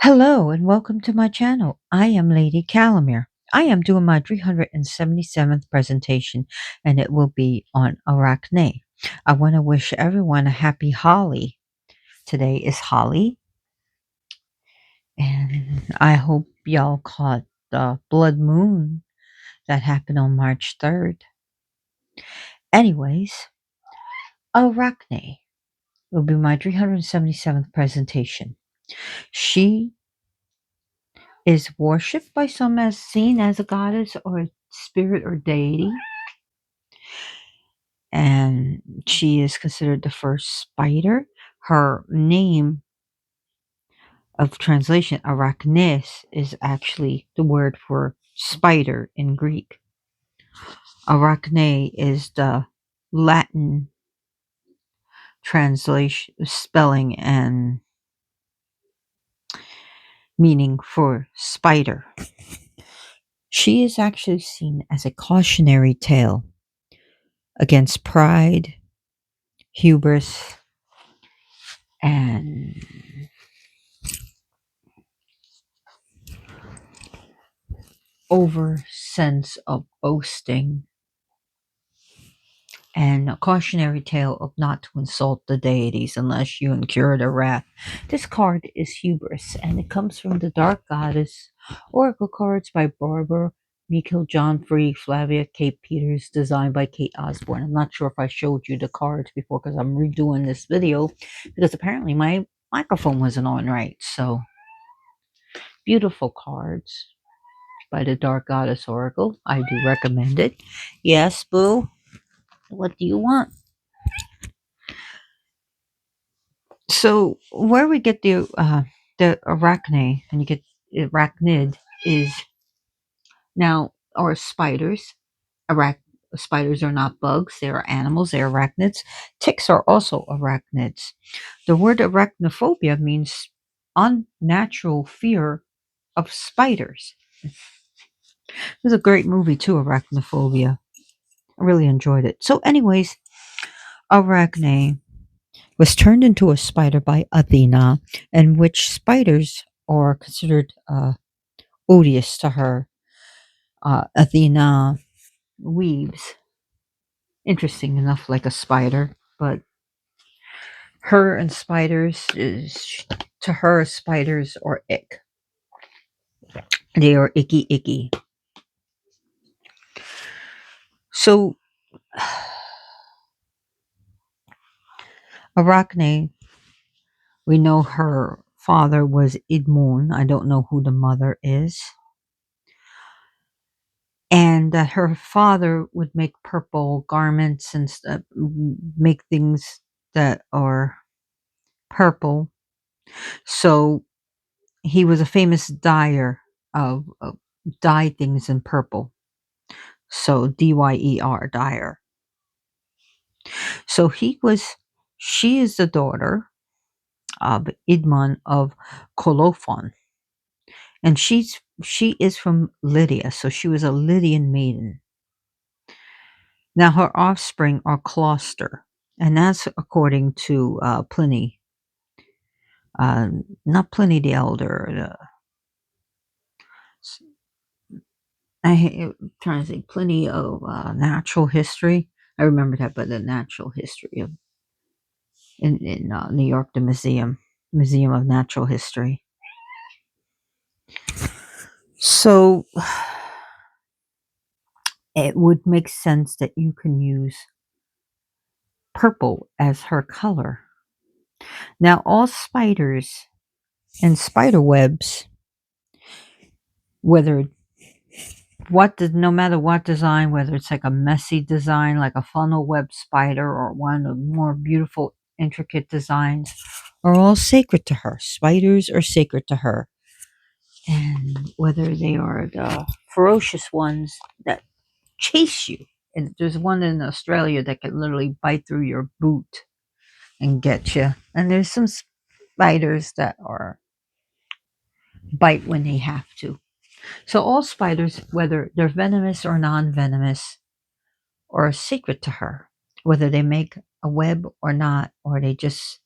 Hello and welcome to my channel. I am Lady Calamere. I am doing my 377th presentation and it will be on Arachne. I want to wish everyone a happy Holly. Today is Holly and I hope y'all caught the blood moon that happened on March 3rd. Anyways, Arachne will be my 377th presentation. She is worshipped by some as seen as a goddess or a spirit or deity, and she is considered the first spider. Her name of translation, Arachnes, is actually the word for spider in Greek. Arachne is the Latin translation, spelling, and meaning for spider. She is actually seen as a cautionary tale against pride, hubris, and over sense of boasting, and a cautionary tale of not to insult the deities unless you incur their wrath. This card is hubris, and it comes from the Dark Goddess Oracle cards by Barbara Mikhail, John Free, Flavia, Kate Peters, designed by Kate Osborne. I'm not sure if I showed you the cards before because I'm redoing this video because apparently my microphone wasn't on right. So beautiful cards by the Dark Goddess Oracle. I do recommend it. Yes, Boo. What do you want? So where we get the arachne, and you get arachnid, is now, or spiders. Arach Spiders are not bugs; they are animals. They are arachnids. Ticks are also arachnids. The word arachnophobia means unnatural fear of spiders. It was a great movie too, Arachnophobia. I really enjoyed it. So, anyways, Arachne was turned into a spider by Athena, in which spiders are considered odious to her. Athena weaves, interesting enough, like a spider, but her and spiders is to her spiders are ick. They are icky icky. So Arachne, we know her father was Idmun. I don't know who the mother is. And that her father would make purple garments and stuff, make things that are purple. So he was a famous dyer of dye things in purple. So Dyer, dyer. So she is the daughter of Idmon of Colophon, and she is from Lydia, so she was a Lydian maiden. Now her offspring are Closter, and that's according to Pliny. Not Pliny the Elder. I'm trying to think. Pliny of natural history. I remember that, but the natural history of in New York, the Museum of Natural History. So it would make sense that you can use purple as her color. Now, all spiders and spider webs, whether no matter what design, whether it's like a messy design like a funnel web spider or one of more beautiful intricate designs, are all sacred to her. Spiders are sacred to her. And whether they are the ferocious ones that chase you, and there's one in Australia that can literally bite through your boot and get you, and there's some spiders that are bite when they have to. So all spiders, whether they're venomous or non-venomous, are sacred to her, whether they make a web or not, or they just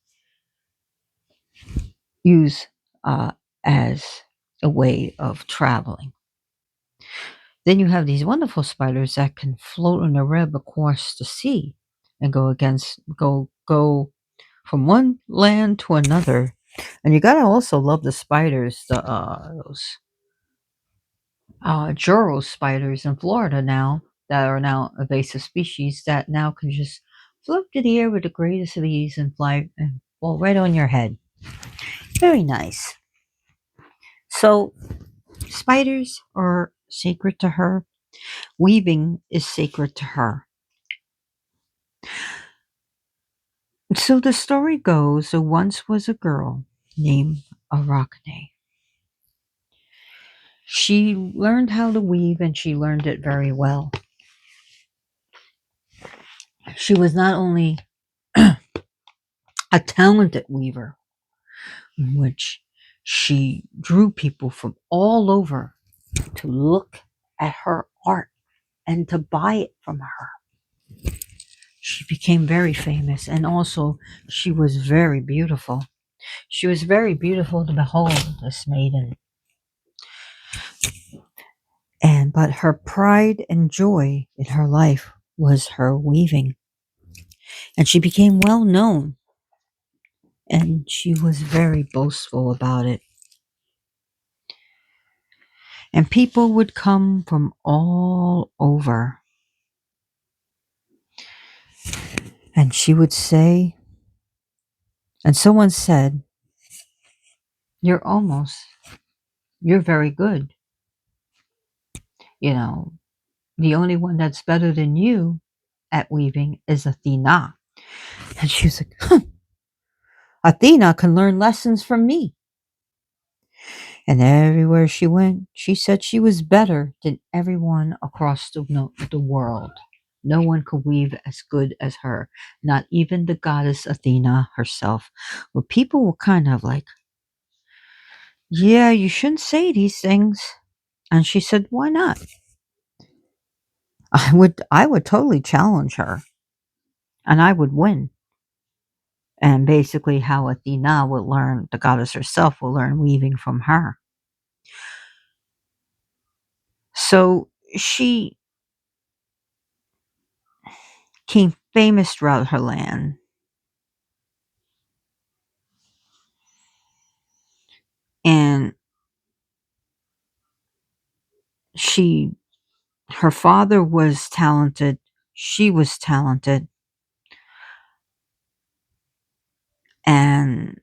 use as a way of traveling. Then you have these wonderful spiders that can float on a web across the sea and go from one land to another. And you gotta also love the spiders, those Juro spiders in Florida now that are now invasive species that now can just float through the air with the greatest of ease and fly and fall right on your head. Very nice. So spiders are sacred to her. Weaving is sacred to her. So the story goes there once was a girl named Arachne. She learned how to weave and she learned it very well. She was not only a talented weaver, in which she drew people from all over to look at her art and to buy it from her. She became very famous and also she was very beautiful. She was very beautiful to behold, this maiden. And but her pride and joy in her life was her weaving. And she became well known and she was very boastful about it. And people would come from all over. And she would say, and someone said, You're almost, you're very good. You know, the only one that's better than you at weaving is Athena. And she was like, Athena can learn lessons from me. And everywhere she went, she said she was better than everyone across the world. No one could weave as good as her, not even the goddess Athena herself. Well, people were kind of like, yeah, you shouldn't say these things. And she said, why not? I would totally challenge her and I would win. And basically how Athena would learn, the goddess herself will learn weaving from her. So she became famous throughout her land. And she her father was talented, she was talented, and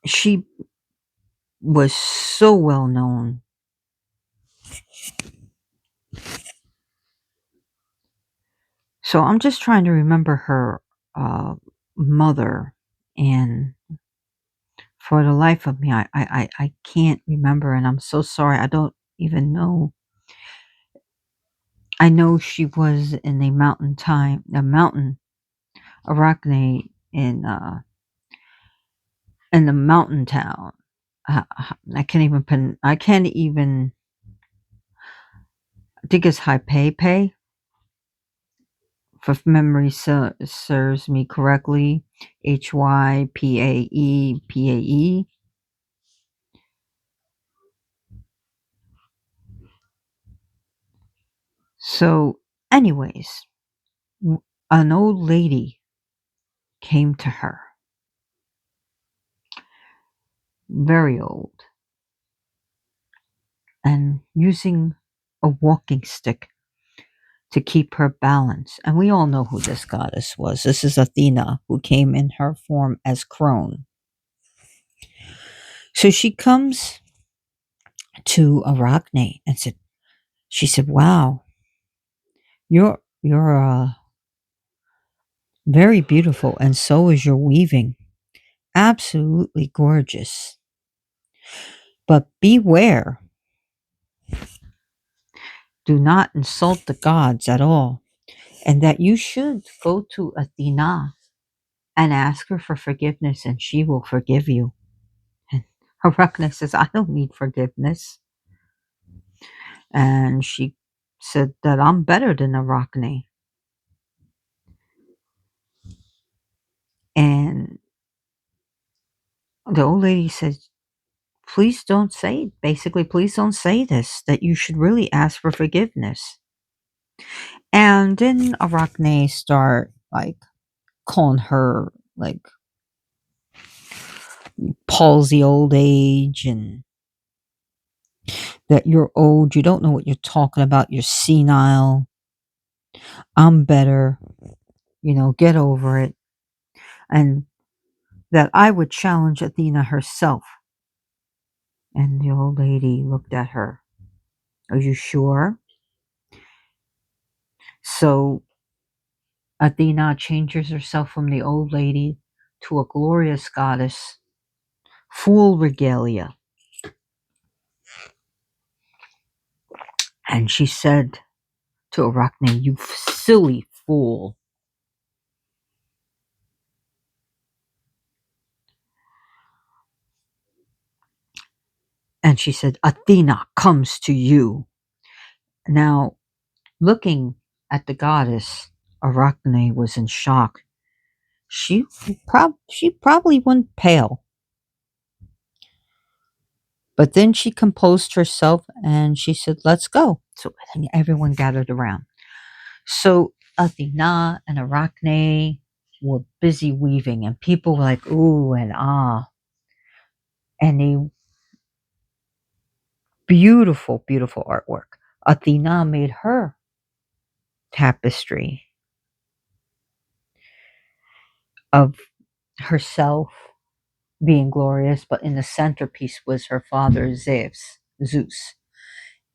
she was so well known. So I'm just trying to remember her mother, and for the life of me, I can't remember, and I'm so sorry. I don't even know. I know she was in a mountain, Arachne in the mountain town. I can't even I can't even. I think it's Hypaepe, if memory serves me correctly. Hypaepae. So, anyways, an old lady came to her, very old, and using a walking stick to keep her balance. And we all know who this goddess was. This is Athena, who came in her form as crone. So she comes to Arachne and she said, "Wow, you're very beautiful, and so is your weaving. Absolutely gorgeous. But beware, do not insult the gods at all, and that you should go to Athena and ask her for forgiveness, and she will forgive you." And Arachne says, "I don't need forgiveness." And she said that I'm better than Arachne. And The old lady said, please don't say, basically, please don't say this, that you should really ask for forgiveness. And then Arachne start like calling her like palsy old age and that you're old, you don't know what you're talking about, you're senile, I'm better, get over it. And that I would challenge Athena herself. And the old lady looked at her. Are you sure? So Athena changes herself from the old lady to a glorious goddess, full regalia. And she said to Arachne, you silly fool. And she said, Athena comes to you. Now, looking at the goddess, Arachne was in shock. She probably went pale. But then she composed herself and she said, let's go. So everyone gathered around. So Athena and Arachne were busy weaving, and people were like, ooh and ah. And they beautiful, beautiful artwork. Athena made her tapestry of herself being glorious, but in the centerpiece was her father Zeus,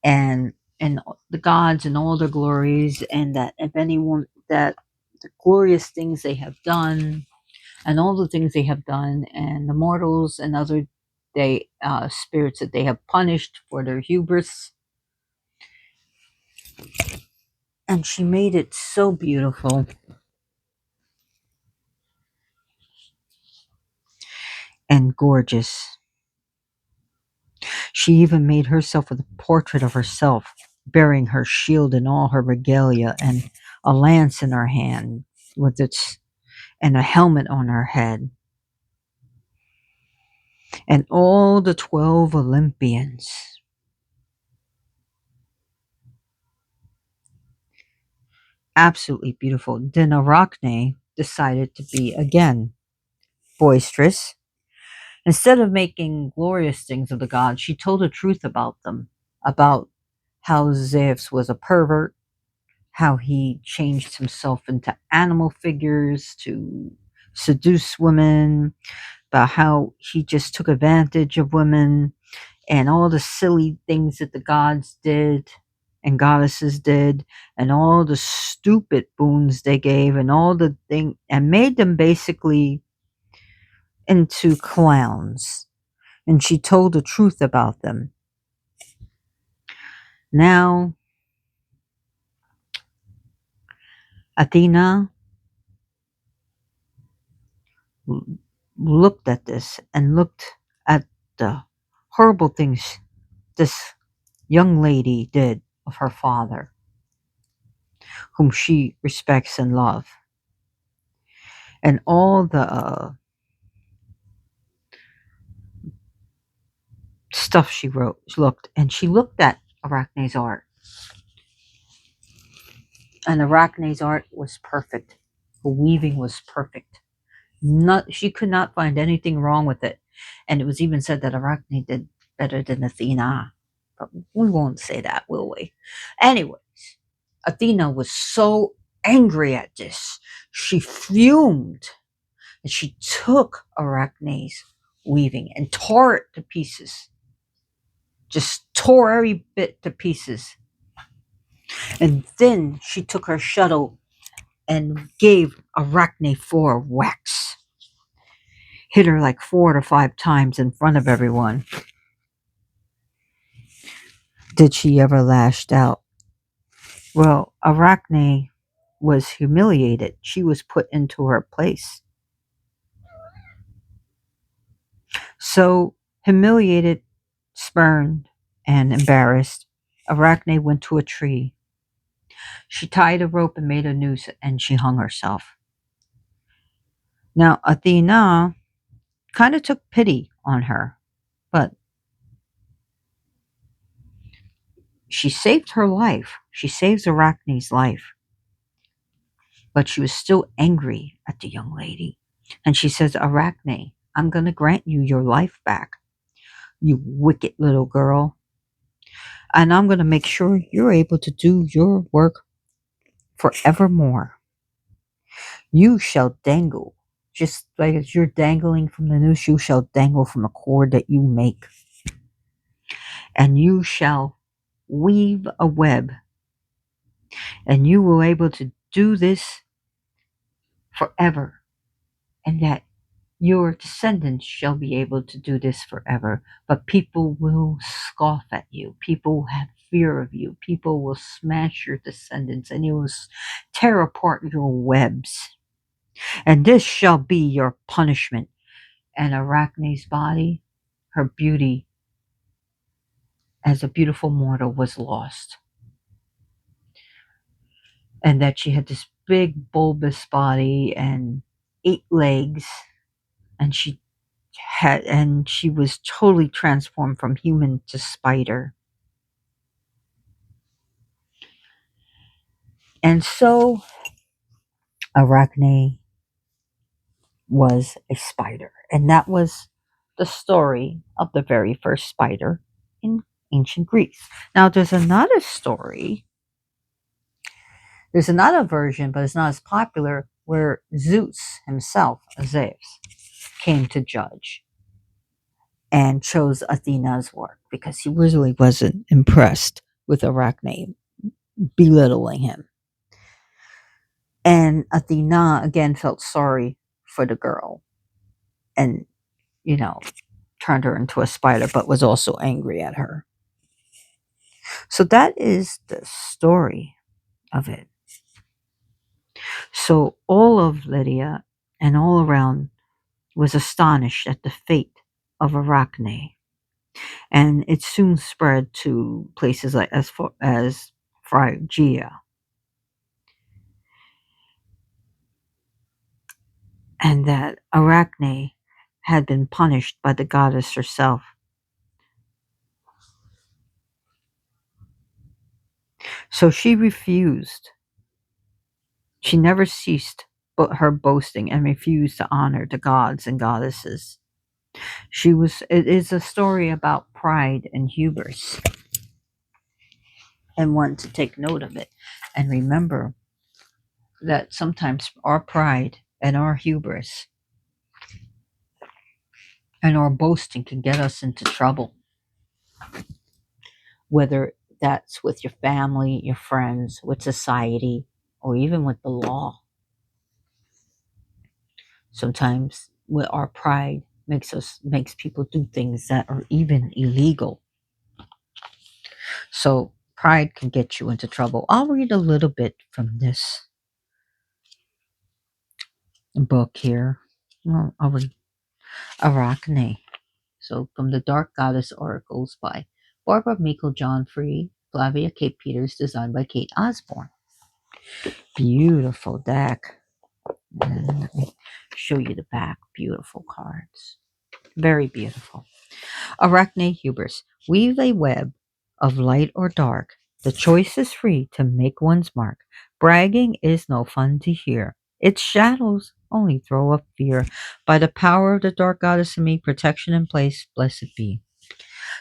and the gods and all their glories, and that if anyone that the glorious things they have done, and all the things they have done, and the mortals and other spirits that they have punished for their hubris. And she made it so beautiful and gorgeous. She even made herself a portrait of herself, bearing her shield and all her regalia, and a lance in her hand, with its and a helmet on her head, and all the 12 Olympians. Absolutely beautiful. Then Arachne decided to be again boisterous. Instead of making glorious things of the gods, she told the truth about them, about how Zeus was a pervert, how he changed himself into animal figures to seduce women, about how he just took advantage of women, and all the silly things that the gods did and goddesses did, and all the stupid boons they gave, and all the thing, and made them basically into clowns. And she told the truth about them. Now, Athena looked at this and looked at the horrible things this young lady did of her father, whom she respects and loves, and all the stuff she wrote. She looked at Arachne's art, and Arachne's art was perfect. The weaving was perfect. Not She could not find anything wrong with it, and it was even said that Arachne did better than Athena. But we won't say that, will we? Anyways, Athena was so angry at this, she fumed, and she took Arachne's weaving and tore it to pieces. Just tore every bit to pieces. And then she took her shuttle and gave Arachne 4 whacks. Hit her like 4 to 5 times in front of everyone. Did she ever lashed out? Well, Arachne was humiliated. She was put into her place. So, humiliated, spurned, and embarrassed, Arachne went to a tree. She tied a rope and made a noose, and she hung herself. Now, Athena kind of took pity on her, but she saved her life. She saves Arachne's life, but she was still angry at the young lady. And she says, Arachne, I'm going to grant you your life back, you wicked little girl. And I'm going to make sure you're able to do your work forevermore. You shall dangle. Just like as you're dangling from the noose, you shall dangle from the cord that you make. And you shall weave a web. And you will able to do this forever. And that your descendants shall be able to do this forever. But people will scoff at you. People will have fear of you. People will smash your descendants and you will tear apart your webs. And this shall be your punishment. And Arachne's body, her beauty as a beautiful mortal was lost. And that she had this big bulbous body and 8 legs, and she was totally transformed from human to spider. And so Arachne was a spider. And that was the story of the very first spider in ancient Greece. Now there's another version, but it's not as popular, where Zeus himself, Zeus, came to judge and chose Athena's work because he really wasn't impressed with Arachne, belittling him. And Athena again felt sorry for the girl and, you know, turned her into a spider, but was also angry at her. So that is the story of it. So all of Lydia and all around was astonished at the fate of Arachne, and it soon spread to places like as far as Phrygia, and that Arachne had been punished by the goddess herself. So she refused. She never ceased but her boasting and refused to honor the gods and goddesses. It is a story about pride and hubris, and one to take note of it and remember that sometimes our pride and our hubris and our boasting can get us into trouble, whether that's with your family, your friends, with society, or even with the law. Sometimes with our pride makes people do things that are even illegal. So pride can get you into trouble. I'll read a little bit from this book here. Well, I'll read Arachne. So from the Dark Goddess Oracles by Barbara Meikle, John Free, Flavia Kate Peters, designed by Kate Osborne. Beautiful deck. And let me show you the back. Beautiful cards. Very beautiful. Arachne hubris. Weave a web of light or dark. The choice is free to make one's mark. Bragging is no fun to hear. Its shadows only throw up fear. By the power of the dark goddess in me, protection in place, blessed be.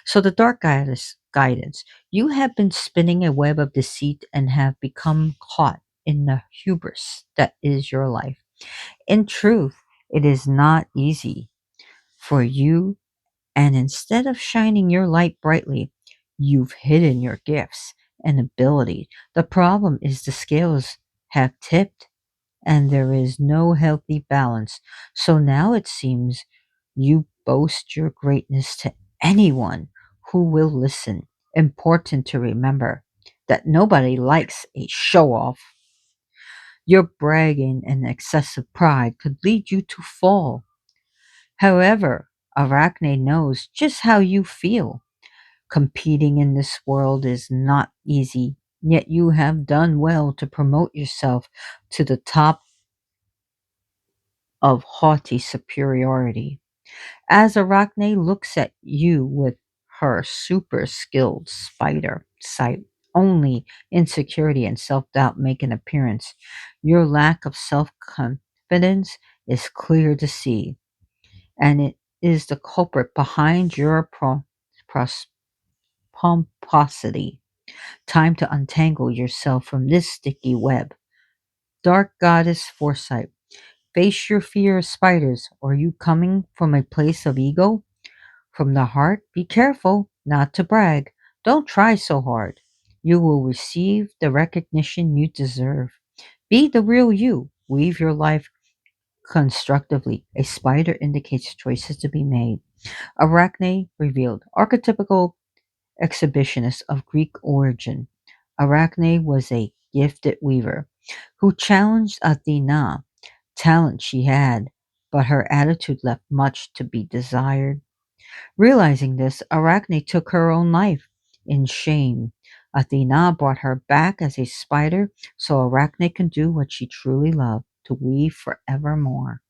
So the dark goddess guidance. You have been spinning a web of deceit and have become caught in the hubris that is your life. In truth, it is not easy for you, and instead of shining your light brightly, you've hidden your gifts and ability. The problem is the scales have tipped and there is no healthy balance. So now it seems you boast your greatness to anyone who will listen. Important to remember that nobody likes a show off. Your bragging and excessive pride could lead you to fall. However, Arachne knows just how you feel. Competing in this world is not easy, yet you have done well to promote yourself to the top of haughty superiority. As Arachne looks at you with her super skilled spider sight, only insecurity and self doubt make an appearance. Your lack of self confidence is clear to see, and it is the culprit behind your pros- pomposity. Time to untangle yourself from this sticky web. Dark goddess foresight. Face your fear of spiders. Are you coming from a place of ego? From the heart? Be careful not to brag. Don't try so hard. You will receive the recognition you deserve. Be the real you. Weave your life constructively. A spider indicates choices to be made. Arachne revealed. Archetypical exhibitionist of Greek origin. Arachne was a gifted weaver who challenged Athena. Talent she had, but her attitude left much to be desired. Realizing this, Arachne took her own life in shame. Athena brought her back as a spider so Arachne can do what she truly loved, to weave forevermore.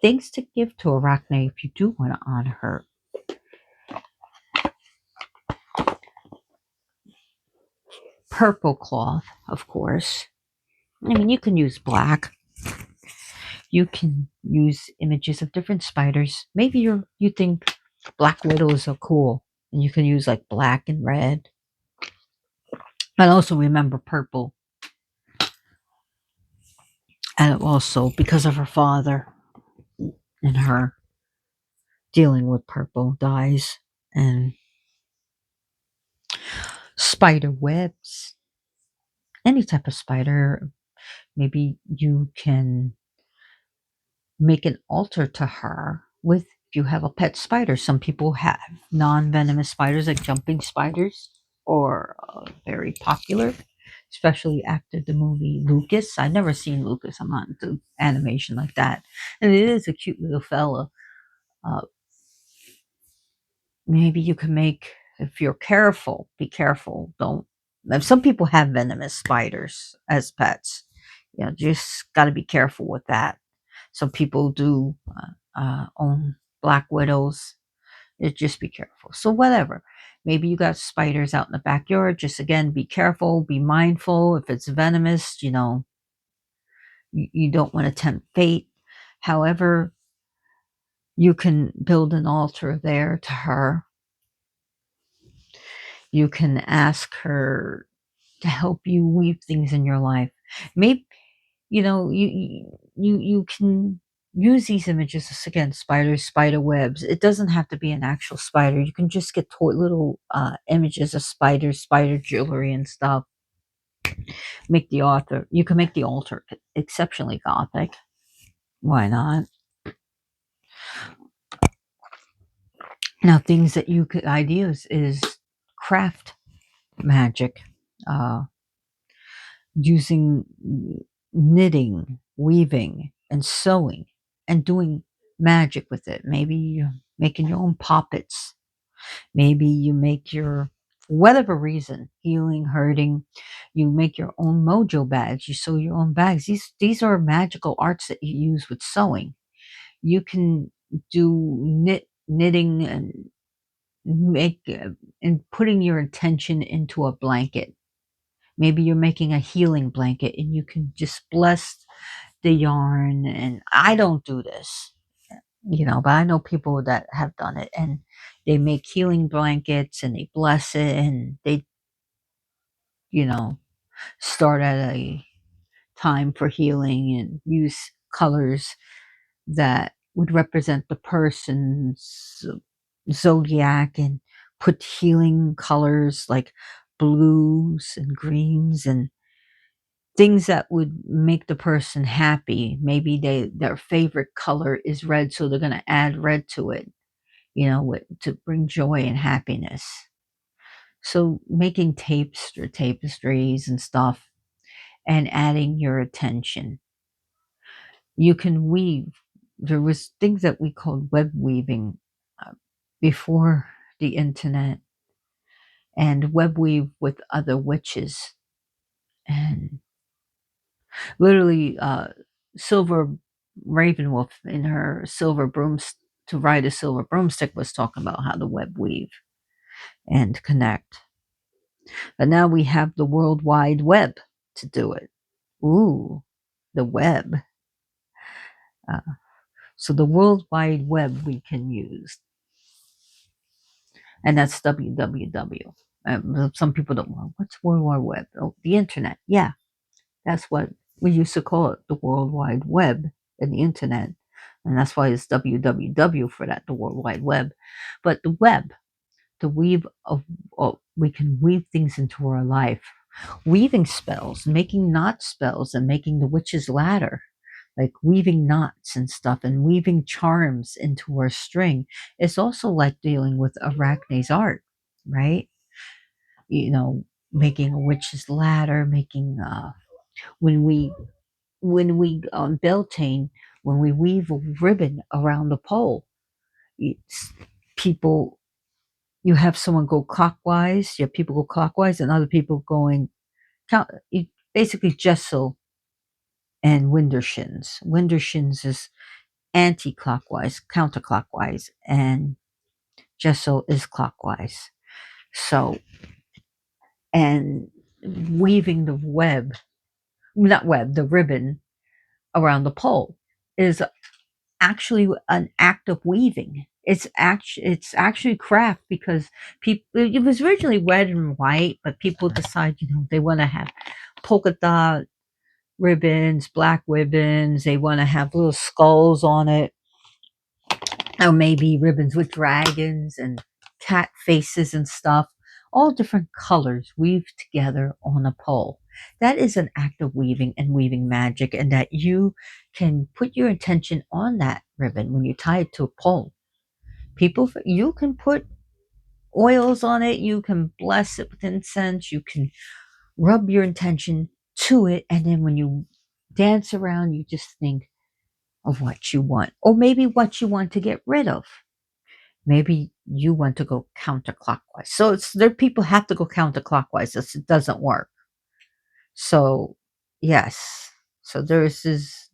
Things to give to Arachne if you do want to honor her. Purple cloth, of course. I mean, you can use black. You can use images of different spiders. Maybe you think black widows are cool, and you can use like black and red. But also remember purple, and also because of her father and her dealing with purple dyes and spider webs, any type of spider. Maybe you can make an altar to her with, if you have a pet spider. Some people have non-venomous spiders like jumping spiders, or very popular, especially after the movie Lucas. I've never seen Lucas. I'm not into animation like that, and it is a cute little fella. uh, Maybe you can make, if you're careful, be careful, don't, some people have venomous spiders as pets. Just got to be careful with that. Some people do own black widows. Just be careful. So whatever, maybe you got spiders out in the backyard, just again be careful, be mindful. If it's venomous, you don't want to tempt fate. However, you can build an altar there to her. You can ask her to help you weave things in your life. Maybe you can use these images as, again, spiders, spider webs. It doesn't have to be an actual spider. You can just get little images of spiders, spider jewelry and stuff. Make the author. You can make the altar exceptionally gothic. Why not? Now, things that you could ideas is craft magic. Uh, Using knitting, weaving, and sewing, and doing magic with it. Maybe you're making your own poppets. Maybe you make your, for whatever reason, healing, hurting, you make your own mojo bags. You sew your own bags. These are magical arts that you use with sewing. You can do knitting and make and putting your intention into a blanket. Maybe you're making a healing blanket and you can just bless the yarn. And I don't do this, but I know people that have done it, and they make healing blankets and they bless it, and they, you know, start at a time for healing and use colors that would represent the person's zodiac, and put healing colors like blues and greens and things that would make the person happy. Maybe their favorite color is red, so they're going to add red to it, to bring joy and happiness. So making tapes or tapestries and stuff, and adding your attention. You can weave. There was things that we called web weaving before the internet, and web weave with other witches, and literally silver. Ravenwolf in her silver brooms to ride a silver broomstick was talking about how to web weave and connect. But now we have the World Wide Web to do it. Ooh, the web. Uh, so the World Wide Web we can use, and that's www. Some people don't know what's World Wide Web. Oh, the internet. Yeah, that's what we used to call it, the World Wide Web and the internet. And that's why it's www for that, the World Wide Web. But the web, the weave of we can weave things into our life. Weaving spells, making knot spells, and making the witch's ladder, like weaving knots and stuff and weaving charms into our string. It's also like dealing with Arachne's art, right? You know, making a witch's ladder, making when we on Beltane, when we weave a ribbon around the pole, it's people. You have someone go clockwise. You have people go clockwise, and other people going count. Basically, Jessel and Windershins. Windershins is anti-clockwise, counterclockwise, and Jessel is clockwise. So, and weaving the web, not web, the ribbon around the pole is actually an act of weaving. It's actually craft because people it was originally red and white, but people decide they want to have polka dot ribbons, black ribbons. They want to have little skulls on it, or maybe ribbons with dragons and cat faces and stuff. All different colors weaved together on a pole. That is an act of weaving and weaving magic, and that you can put your intention on that ribbon when you tie it to a pole. You can put oils on it, you can bless it with incense, you can rub your intention to it, and then when you dance around, you just think of what you want, or maybe what you want to get rid of. Maybe you want to go counterclockwise. So it's there. People have to go counterclockwise. It doesn't work. So yes. So there's this.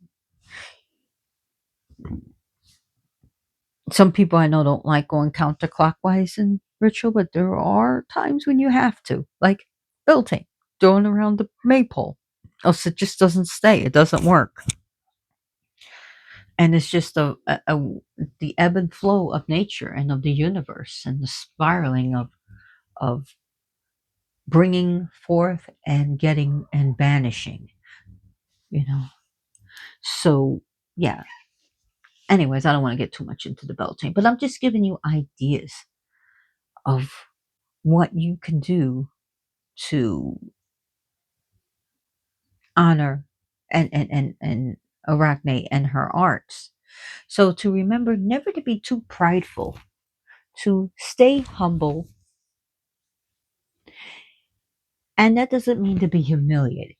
Some people I know don't like going counterclockwise in ritual, but there are times when you have to, like building, going around the maypole. Else it just doesn't stay. It doesn't work. And it's just the ebb and flow of nature and of the universe and the spiraling of bringing forth and getting and banishing, you know. So yeah. Anyways, I don't want to get too much into the belt chain, but I'm just giving you ideas of what you can do to honor and Arachne and her arts. So to remember never to be too prideful, to stay humble, and that doesn't mean to be humiliated.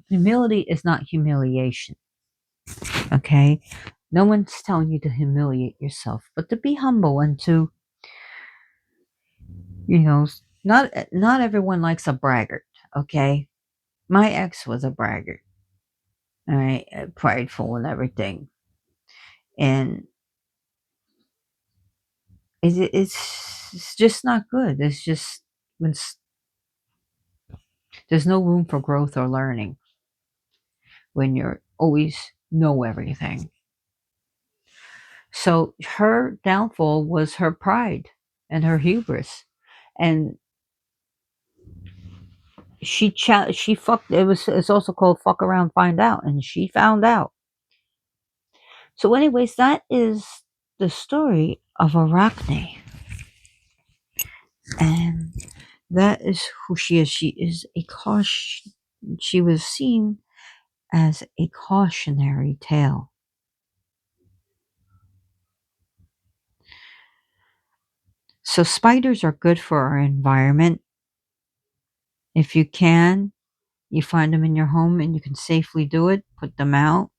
Humility is not humiliation. Okay? No one's telling you to humiliate yourself, but to be humble and to, you know, not everyone likes a braggart, okay? My ex was a braggart, all right, prideful and everything. And it's just not good. It's just when there's no room for growth or learning when you're always know everything. So her downfall was her pride and her hubris, and she fucked. It's also called fuck around, find out, and she found out. So, anyways, that is the story of Arachne, and that is who she is. She is a caution. She was seen as a cautionary tale. So spiders are good for our environment. If you can, you find them in your home and you can safely do it, put them out.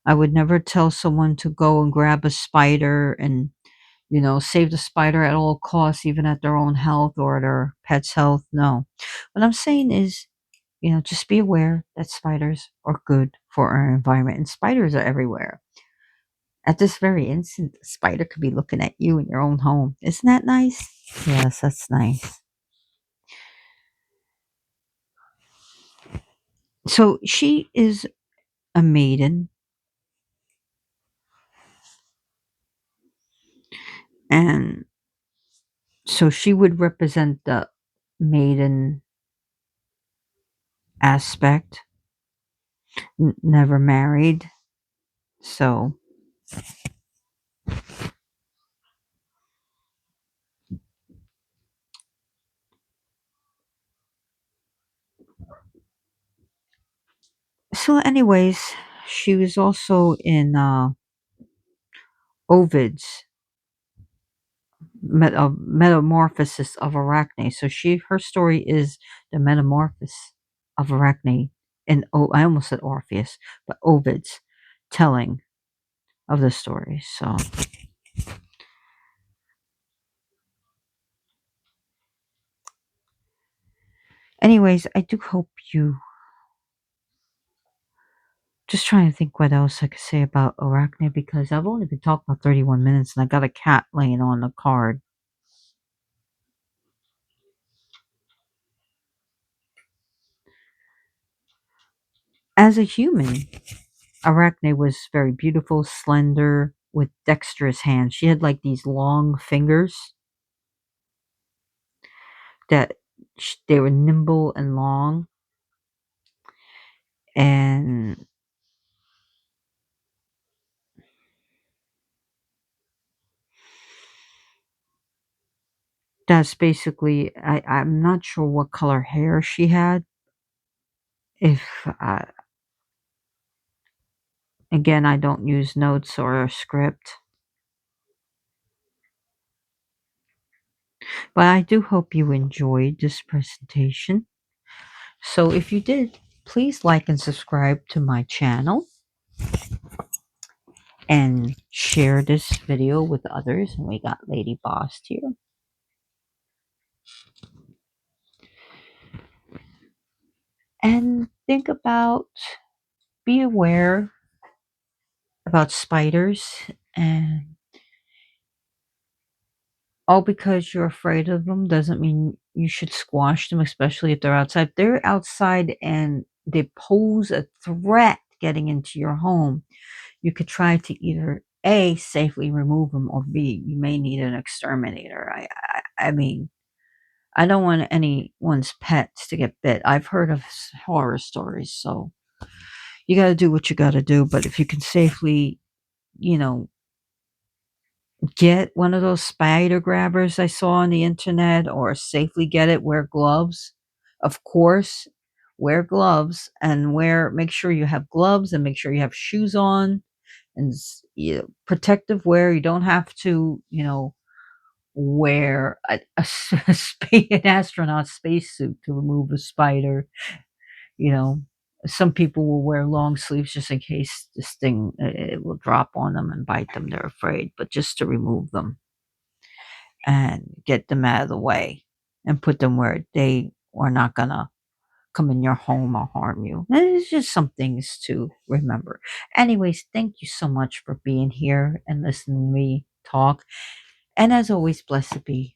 I would never tell someone to go and grab a spider and, save the spider at all costs, even at their own health or their pet's health. No. What I'm saying is, just be aware that spiders are good for our environment. And spiders are everywhere. At this very instant, a spider could be looking at you in your own home. Isn't that nice? Yes, that's nice. So she is a maiden, and so she would represent the maiden aspect, never married. So, anyways, she was also in Ovid's metamorphosis of Arachne. So her story is the metamorphosis of Arachne. And I almost said Orpheus, but Ovid's telling of the story. So, anyways, I do hope you. Just trying to think what else I could say about Arachne because I've only been talking about 31 minutes and I got a cat laying on the card. As a human, Arachne was very beautiful, slender, with dexterous hands. She had like these long fingers that they were nimble and long, and that's basically. I'm not sure what color hair she had. If again, I don't use notes or a script, but I do hope you enjoyed this presentation. So if you did, please like and subscribe to my channel and share this video with others. And we got Lady Boss here. And think about, be aware about spiders, and all because you're afraid of them doesn't mean you should squash them, especially if they're outside. If they're outside and they pose a threat getting into your home, you could try to either A, safely remove them, or B, you may need an exterminator. I mean, I don't want anyone's pets to get bit. I've heard of horror stories, so you got to do what you got to do. But if you can safely, you know, get one of those spider grabbers I saw on the internet, or safely get it, wear gloves. Of course, wear gloves and make sure you have gloves and make sure you have shoes on and protective wear. You don't have to, wear an astronaut spacesuit to remove a spider. You know, some people will wear long sleeves just in case this thing it will drop on them and bite them. They're afraid, but just to remove them and get them out of the way and put them where they are not gonna come in your home or harm you. And it's just some things to remember. Anyways, thank you so much for being here and listening to me talk. And as always, blessed be